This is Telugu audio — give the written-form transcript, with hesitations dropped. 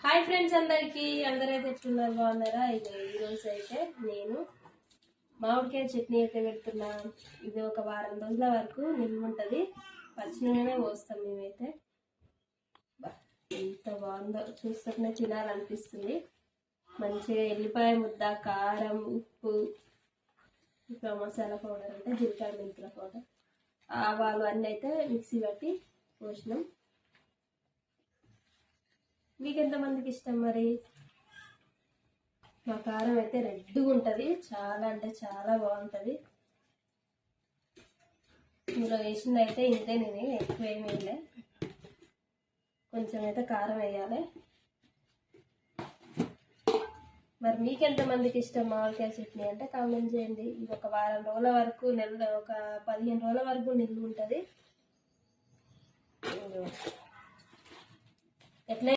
హాయ్ ఫ్రెండ్స్, అందరైతే ఎట్లున్నారు? బాగున్నారా? ఈరోజు అయితే నేను మామిడికాయ చట్నీ అయితే పెడుతున్నా. ఇది ఒక వారం రోజుల వరకు నిల్వ ఉంటుంది. పచ్చి నూనెనే పోస్తాం మేమైతే. ఎంత బాగుందో చూస్తుంటే తినాలనిపిస్తుంది. మంచిగా ఎల్లిపాయ ముద్ద, కారం, ఉప్పు, ఇంకా మసాలా పౌడర్ అంటే జీలకర్ర మెంతుల పౌడర్, ఆవాలు అన్నీ అయితే మిక్సీ పట్టి పోసినాం. మీకు ఎంతమందికి ఇష్టం మరి? మా కారం అయితే రెడ్గా ఉంటుంది, చాలా అంటే చాలా బాగుంటుంది. ఇందులో వేసింది అయితే ఇంతే, నేను ఎక్కువ ఏమి వేయలే, కొంచెం అయితే కారం వేయాలి. మరి మీకు ఎంతమందికి ఇష్టం మామిడికాయ చట్నీ అంటే కామెంట్ చేయండి. ఇది ఒక వారం రోజుల వరకు, ఒక 15 రోజుల వరకు నిల్వ ఉంటుంది. ఎట్లా